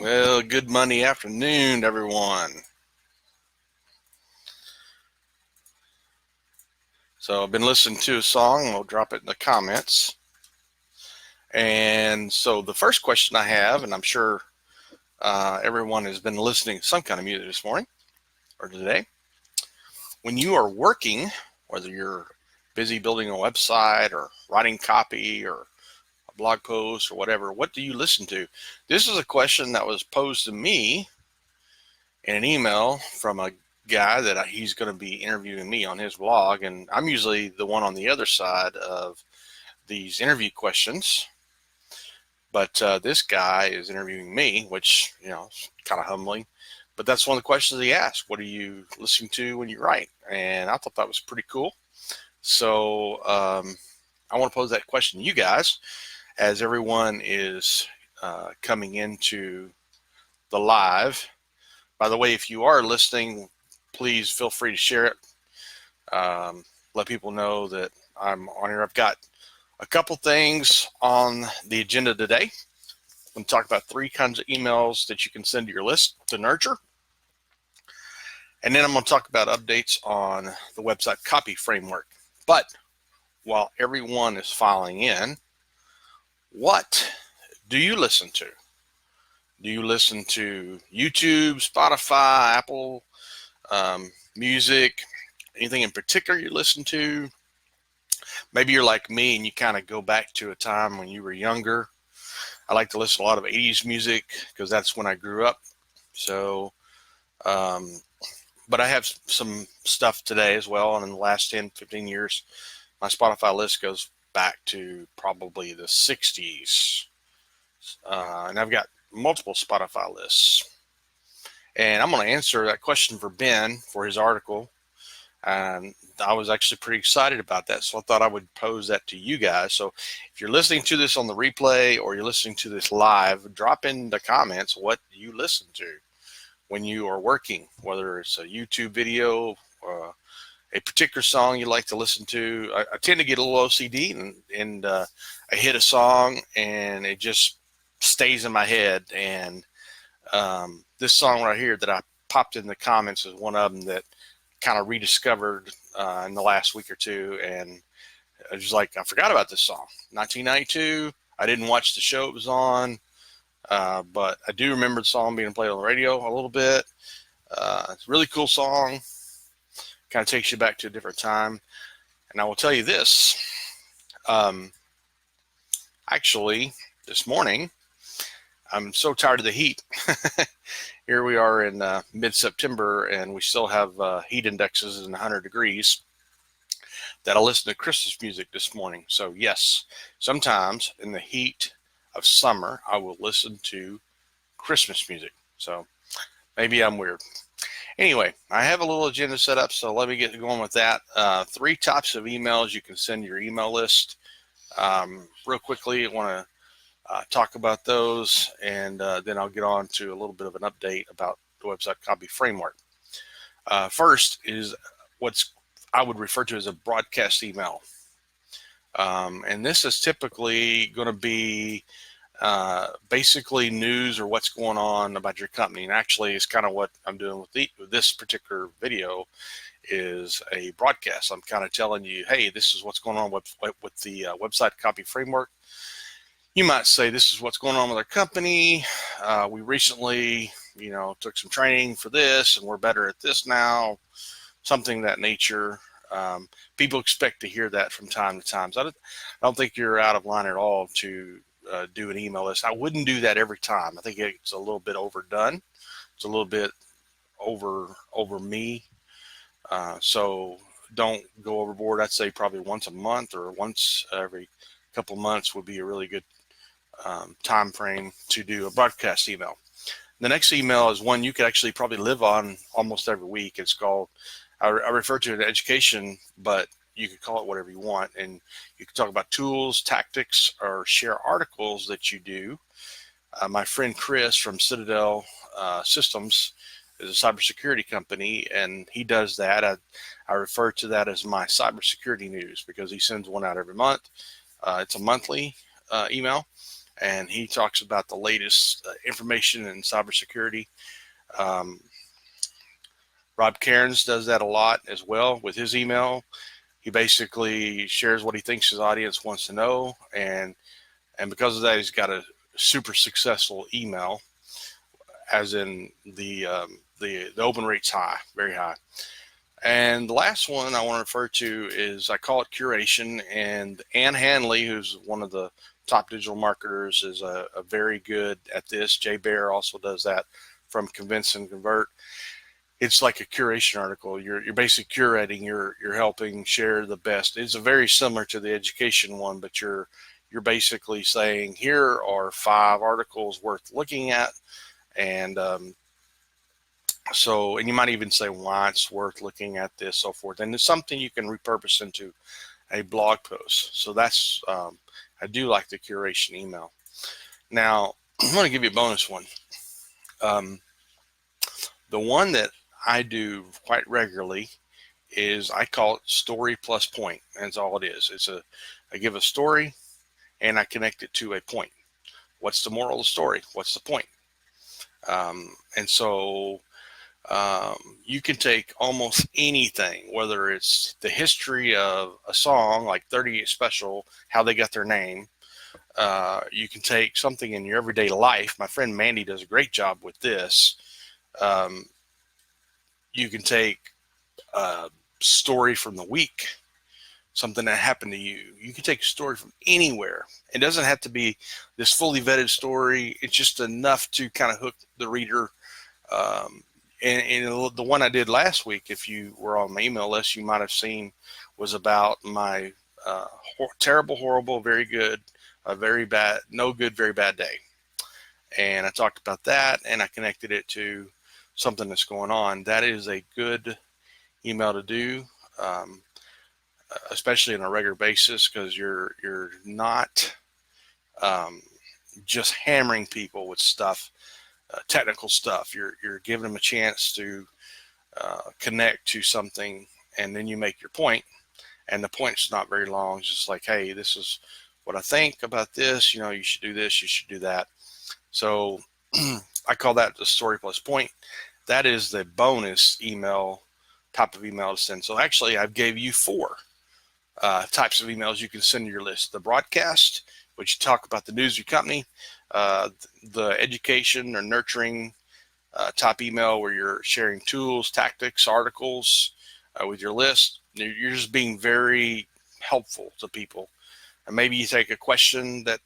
Well, good Monday afternoon, everyone. So I've been listening to a song. I'll drop it in the comments. And so the first question I have, and I'm sure everyone has been listening to some kind of music this morning or today. When you are working, whether you're busy building a website or writing copy or a blog post or whatever, what do you listen to? This is a question that was posed to me in an email from a guy that he's going to be interviewing me on his blog, and I'm usually the one on the other side of these interview questions, but this guy is interviewing me, which is kind of humbling, but that's one of the questions he asked. What are you listening to when you write? And I thought that was pretty cool. So I want to pose that question to you guys as everyone is coming into the live. By the way, if you are listening, please feel free to share it. Let people know that I'm on here. I've got a couple things on the agenda today. I'm going to talk about 3 kinds of emails that you can send to your list to nurture. And then I'm going to talk about updates on the website copy framework. But while everyone is filing in, what do you listen to? Do you listen to YouTube, Spotify, Apple Music? Anything in particular you listen to? Maybe you're like me and you kind of go back to a time when you were younger. I like to listen to a lot of 80s music because that's when I grew up. So, but I have some stuff today as well. And in the last 10, 15 years, my Spotify list goes back to probably the 60s. And I've got multiple Spotify lists. And I'm going to answer that question for Ben for his article. And I was actually pretty excited about that. So I thought I would pose that to you guys. So if you're listening to this on the replay or you're listening to this live, drop in the comments what you listen to when you are working, whether it's a YouTube video or a particular song you like to listen to. I tend to get a little OCD and I hit a song and it just stays in my head. And this song right here that I popped in the comments is one of them that kind of rediscovered in the last week or two, and I was like, I forgot about this song. 1992. I didn't watch the show it was on, but I do remember the song being played on the radio a little bit. It's a really cool song. Kind of takes you back to a different time. And I will tell you this. Actually, this morning, I'm so tired of the heat. Here we are in mid-September, and we still have heat indexes in 100 degrees that I listened to Christmas music this morning. So yes, sometimes in the heat of summer, I will listen to Christmas music. So maybe I'm weird. Anyway, I have a little agenda set up, so let me get going with that. 3 types of emails you can send your email list. Real quickly, I want to talk about those, and then I'll get on to a little bit of an update about the website copy framework. First is what's I would refer to as a broadcast email. And this is typically going to be basically news or what's going on about your company. And actually, it's kind of what I'm doing with this particular video is a broadcast. I'm kind of telling you, hey, this is what's going on with the website copy framework. You might say this is what's going on with our company. We recently, took some training for this and we're better at this now, something of that nature. People expect to hear that from time to time. So I don't think you're out of line at all to do an email list. I wouldn't do that every time. I think it's a little bit overdone. It's a little bit over me. So don't go overboard. I'd say probably once a month or once every couple of months would be a really good time frame to do a broadcast email. The next email is one you could actually probably live on almost every week. It's called, I refer to it as education, but you could call it whatever you want. And you can talk about tools, tactics, or share articles that you do. My friend Chris from Citadel Systems is a cybersecurity company, and he does that. I refer to that as my cybersecurity news because he sends one out every month. It's a monthly email. and he talks about the latest information in cybersecurity. Rob Cairns does that a lot as well with his email. He basically shares what he thinks his audience wants to know, and because of that, he's got a super successful email, as in the open rate's high, very high. And the last one I want to refer to is, I call it curation, and Ann Hanley, who's one of the top digital marketers, is a very good at this. Jay Baer also does that from Convince and Convert. It's like a curation article. You're basically curating. You're helping share the best. It's a very similar to the education one, but you're basically saying, here are 5 articles worth looking at, and and you might even say why it's worth looking at this, so forth. And it's something you can repurpose into a blog post. So that's, I do like the curation email. Now, I'm going to give you a bonus one. The one that I do quite regularly is, I call it story plus point. That's all it is. I give a story and I connect it to a point. What's the moral of the story? What's the point? And so you can take almost anything, whether it's the history of a song like 38 Special, how they got their name. You can take something in your everyday life. My friend Mandy does a great job with this. You can take a story from the week, something that happened to you. You can take a story from anywhere. It doesn't have to be this fully vetted story. It's just enough to kind of hook the reader. And the one I did last week, if you were on my email list, you might have seen, was about my terrible, horrible, very good, very bad, no good, very bad day. And I talked about that, and I connected it to something that's going on. That is a good email to do, especially on a regular basis, because you're not just hammering people with stuff. Technical stuff. You're giving them a chance to connect to something, and then you make your point. And the point's not very long. It's just like, hey, this is what I think about this. You know, you should do this. You should do that. So I call that the story plus point. That is the bonus email type of email to send. So actually, I've gave you 4 types of emails you can send to your list. The broadcast, which you talk about the news of your company. The education or nurturing type email, where you're sharing tools, tactics, articles with your list. You're just being very helpful to people. And maybe you take a question that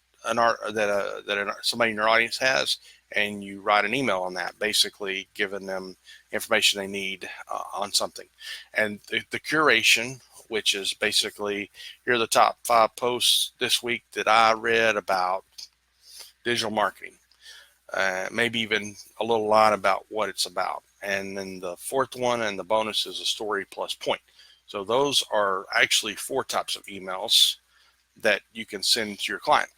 somebody in your audience has, and you write an email on that, basically giving them information they need on something. And the curation, which is basically, here are the top 5 posts this week that I read about digital marketing, maybe even a little line about what it's about. And then the 4th one and the bonus is a story plus point. So those are actually 4 types of emails that you can send to your client.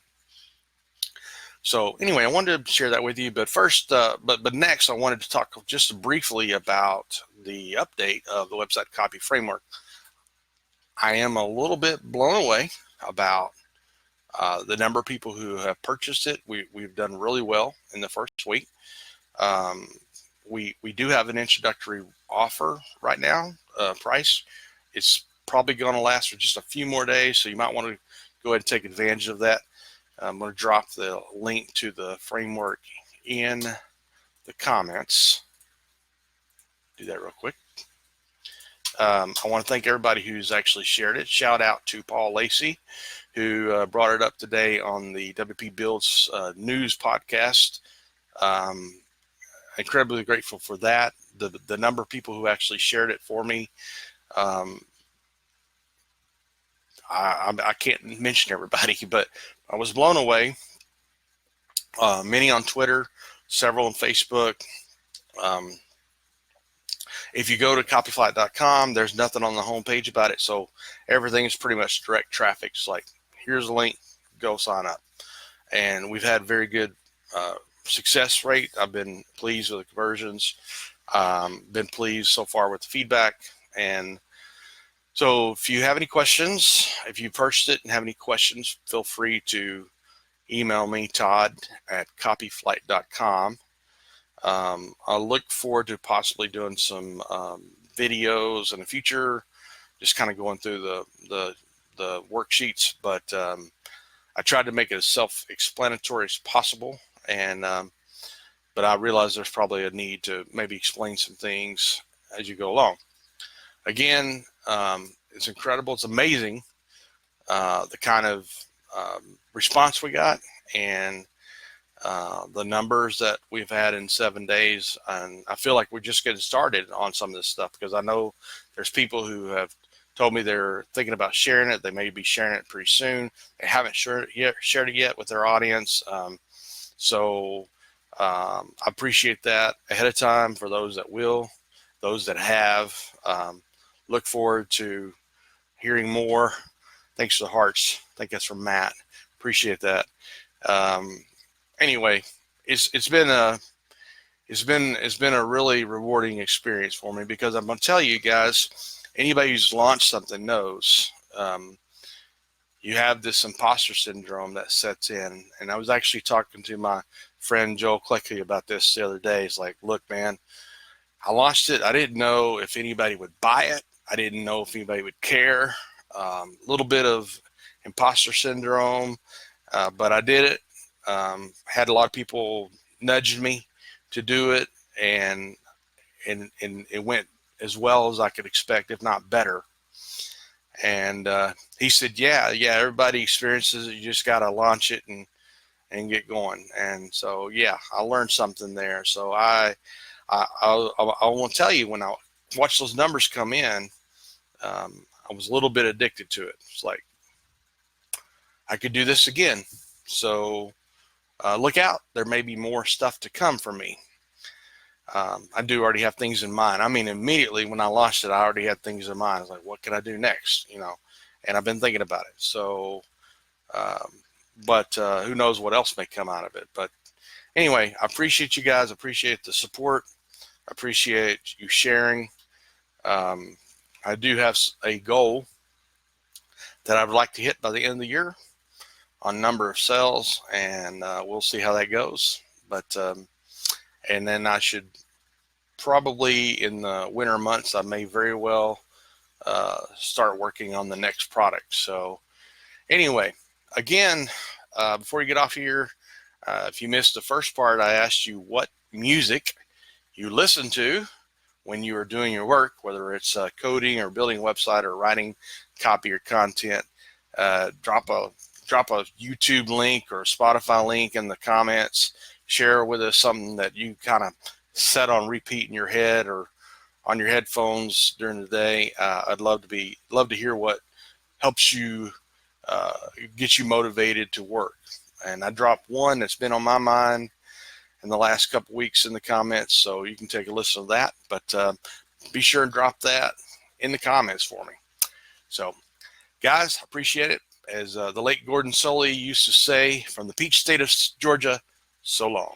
So anyway, I wanted to share that with you. But first, but next, I wanted to talk just briefly about the update of the website copy framework. I am a little bit blown away about the number of people who have purchased it. We've done really well in the first week. We do have an introductory offer right now, price. It's probably going to last for just a few more days, so you might want to go ahead and take advantage of that. I'm going to drop the link to the framework in the comments. Do that real quick. I want to thank everybody who's actually shared it. Shout out to Paul Lacey, who brought it up today on the WP Builds news podcast. Incredibly grateful for that. The number of people who actually shared it for me. I can't mention everybody, but I was blown away. Many on Twitter, several on Facebook. If you go to copyflight.com, there's nothing on the homepage about it. So everything is pretty much direct traffic. It's like, here's a link, go sign up. And we've had very good success rate. I've been pleased with the conversions. Been pleased so far with the feedback. And so if you have any questions, if you purchased it and have any questions, feel free to email me, Todd@copyflight.com. I look forward to possibly doing some videos in the future, just kind of going through the worksheets, but I tried to make it as self-explanatory as possible, and but I realize there's probably a need to maybe explain some things as you go along. Again, it's incredible. It's amazing the kind of response we got, and the numbers that we've had in 7 days. And I feel like we're just getting started on some of this stuff, because I know there's people who have told me they're thinking about sharing it. They may be sharing it pretty soon. They haven't shared it yet with their audience. So I appreciate that ahead of time for those that will, those that have. Look forward to hearing more. Thanks for the hearts. I think that's from Matt. Appreciate that. Anyway, it's been a really rewarding experience for me, because I'm going to tell you guys, anybody who's launched something knows you have this imposter syndrome that sets in. And I was actually talking to my friend Joel Kleckley about this the other day. He's like, look, man, I launched it. I didn't know if anybody would buy it. I didn't know if anybody would care. A little bit of imposter syndrome, but I did it. Had a lot of people nudging me to do it, and it went as well as I could expect, if not better. And he said, yeah, everybody experiences it. You just got to launch it and get going. And so, yeah, I learned something there. So I want to tell you, when I watched those numbers come in, I was a little bit addicted to it. It's like, I could do this again. So look out. There may be more stuff to come for me. I do already have things in mind. I mean, immediately when I launched it, I already had things in mind. I was like, what can I do next? You know, and I've been thinking about it. So, but who knows what else may come out of it. But anyway, I appreciate you guys. I appreciate the support. I appreciate you sharing. I do have a goal that I would like to hit by the end of the year on number of sales, and we'll see how that goes. But and then I should probably, in the winter months, I may very well start working on the next product. So anyway, again, before you get off here, if you missed the first part, I asked you what music you listen to when you are doing your work, whether it's coding or building a website or writing copy or content. Drop a YouTube link or a Spotify link in the comments. Share with us something that you kind of set on repeat in your head or on your headphones during the day. I'd love to hear what helps you get you motivated to work. And I dropped one that's been on my mind in the last couple weeks in the comments, so you can take a listen to that. But be sure and drop that in the comments for me. So, guys, appreciate it. As the late Gordon Sully used to say, from the peach state of Georgia, so long.